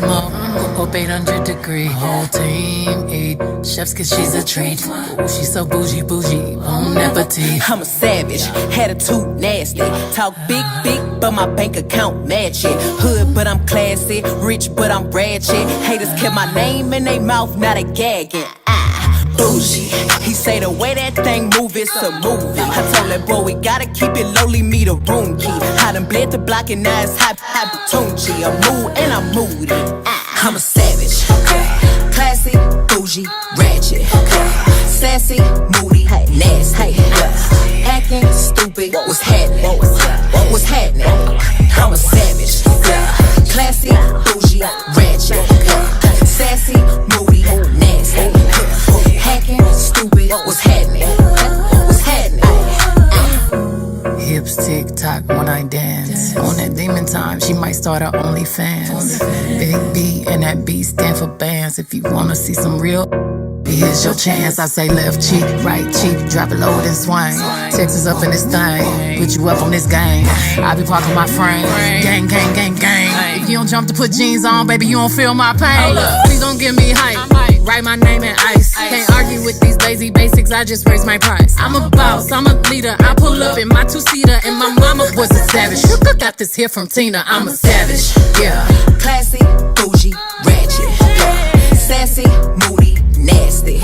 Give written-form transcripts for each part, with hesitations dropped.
more. Up 800 degree. Whole team eat. Chefs cause she's a treat. Ooh, she's so bougie, bon appetit. I'm a savage, attitude nasty. Talk big, but my bank account match it. Hood, but I'm classy. Rich, but I'm ratchet. Haters kept my name in their mouth, now they gagging. Bougie. He say the way that thing move, it's a movie. I told that boy we gotta keep it lowly, me the room key. I done bled the block and now it's hot Tunchi. I'm mood and I'm moody. I'm a savage, classy, bougie, ratchet, sassy, moody, nasty, acting stupid. What's happening? What's happening? I'm a savage, classy, bougie, ratchet, sassy, moody, nasty, hacking stupid. What's happening? What's happening? Hips tick-tock when I dance. On that demon time, she might start her OnlyFans. Big B and that B stand for bands. If you wanna see some real, here's your chance. I say left cheek, right cheek, drop it low and swing. Texas up in this thing, put you up on this game. I be parking my frame, gang, gang, gang, gang. If you don't jump to put jeans on, baby, you don't feel my pain. Please don't give me hype, write my name in ice. Can't argue with these lazy basics, I just raise my price. I'm a boss, I'm a leader, I pull up in my two-seater, and my mama was a savage. Got this here from Tina, I'm a savage, yeah. Classy, bougie, ratchet, sassy, moody, nasty,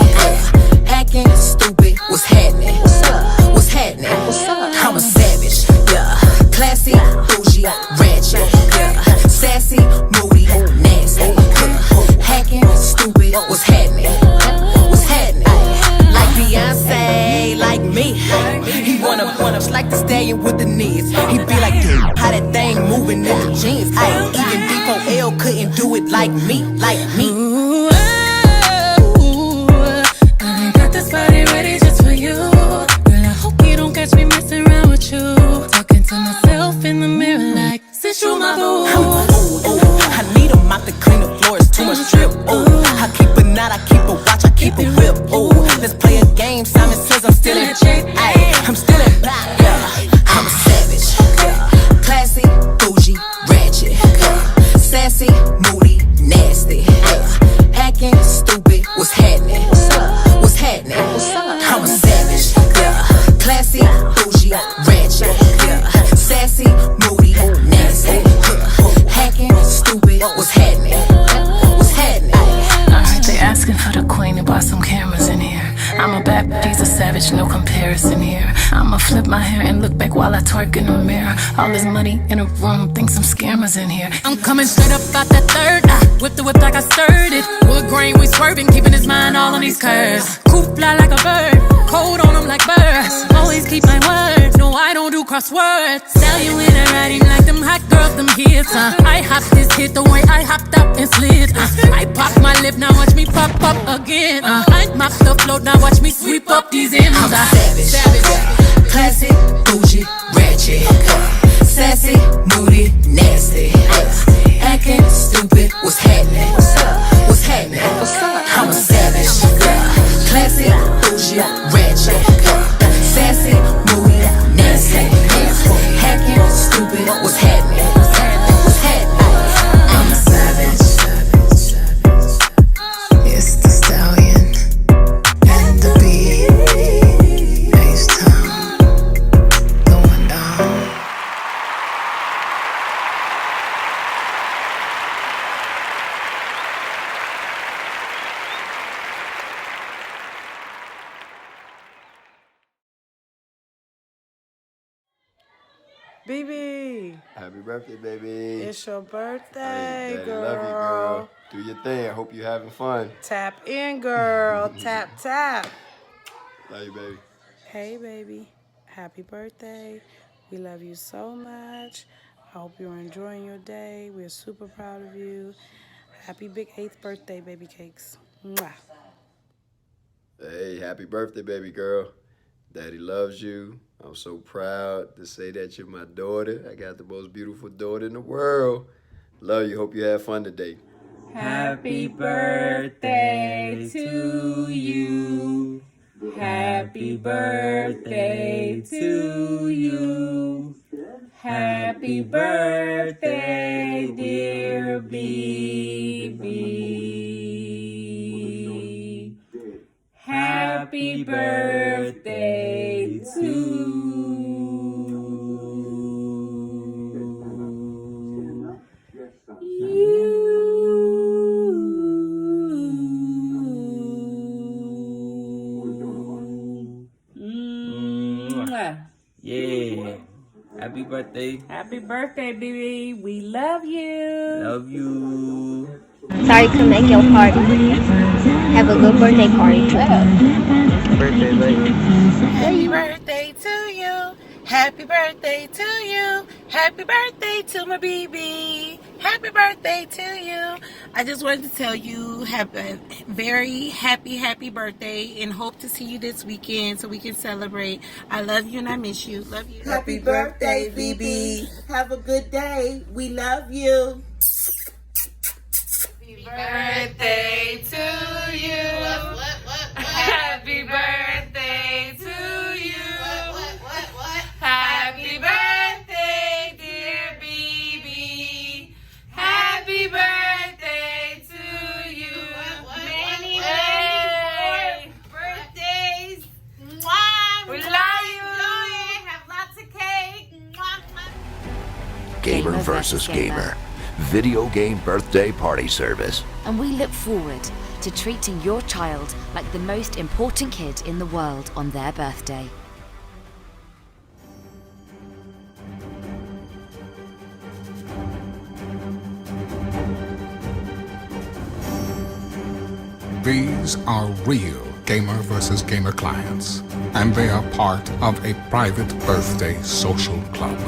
hacking stupid. What's happening? What's happening? I'm a savage, yeah. Classy, bougie, ratchet, sassy, moody, nasty, hacking stupid. What's happening? What's happening? Like Beyonce, like me. He wanna just like the stallion with the knees. He be like, how that thing moving in the jeans. Even D4L couldn't do it like me, like me. Ooh, I got this body ready just for you. Girl, I hope you don't catch me messing around with you. Talking to myself in the mirror like, since you my boo. I need a mop to clean the floors, too much drip. I keep a knot, I keep a watch, I keep a whip. Let's play a game. Simon says I'm still in check. I'm still in black. I'm a savage, classy, bougie, ratchet, sassy, moody, nasty, acting stupid. What's happening? What's happening? I'm a savage, classy, bougie, ratchet, sassy, moody, nasty, hacking stupid. What's happening? What's happening? Alright, they asking for the queen and bought some cameras in here. I'm a bad bitch, a savage, no comparison here. I'ma flip my hair and look back while I twerk in the mirror. All this money in a room, think some scammers in here. I'm coming straight up out that third. Whip the whip like I stirred it. Wood grain, we swerving, keeping his mind all on these curves. Coop fly like a bird, cold on them like birds. Always keep my word, no I don't do crosswords. Sell you in a writing like them hot girls, them hits. I hopped this hit the way I hopped up and slid. I popped my lip, now watch me pop up again. I mop the float, now watch me sweep up these M's. I'm savage, classy, bougie, ratchet, sassy, moody, nasty, acting stupid. What's happening? What's happening? I'm a savage, classy, bougie, ratchet, sassy, moody, nasty, hacking stupid. What's happening? What's happening? I'm a savage. It's the stallion and the bee. H-Town going down. BB, Happy birthday, baby. it's your birthday, Hey, Daddy, girl. love you, girl. Do your thing. I hope you're having fun. Tap in, girl. Tap, tap. Love you, baby. Hey, baby. Happy birthday. We love you so much. I hope you're enjoying your day. We're super proud of you. Happy big 8th birthday, baby cakes. Mwah. Hey, happy birthday, baby girl. Daddy loves you. I'm so proud to say that you're my daughter. I got the most beautiful daughter in the world. Love you. Hope you have fun today. Happy birthday to you. Happy birthday to you. Happy birthday, dear B. Happy birthday to you. Yeah. Happy birthday. Happy birthday, baby. We love you. Love you. Sorry to make your party. Have a good birthday party too. Birthday, lady. Happy birthday to you. Happy birthday to you. Happy birthday to my baby. Happy birthday to you. I just wanted to tell you have a very happy birthday and hope to see you this weekend so we can celebrate. I love you and I miss you. Love you. Happy birthday, BB. Have a good day. We love you. Birthday to you. Happy birthday to you. Happy birthday, dear BB. Happy birthday to you. Many more birthdays. We love you. Have lots of cake. Gamer versus Gamer. Video game birthday party service. And we look forward to treating your child like the most important kid in the world on their birthday. These are real Gamer versus Gamer clients, and they are part of a private birthday social club.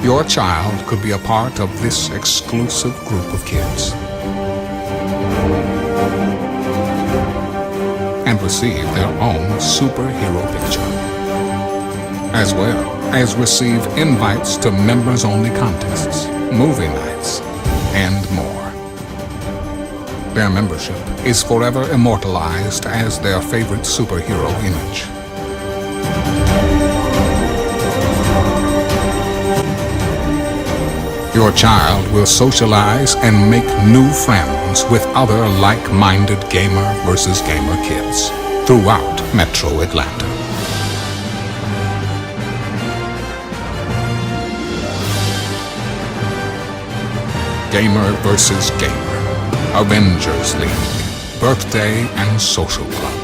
Your child could be a part of this exclusive group of kids and receive their own superhero picture, as well as receive invites to members-only contests, movie nights, and more. Their membership is forever immortalized as their favorite superhero image. Your child will socialize and make new friends with other like-minded gamer versus gamer kids throughout Metro Atlanta. Gamer versus Gamer, Avengers League, Birthday and Social Club.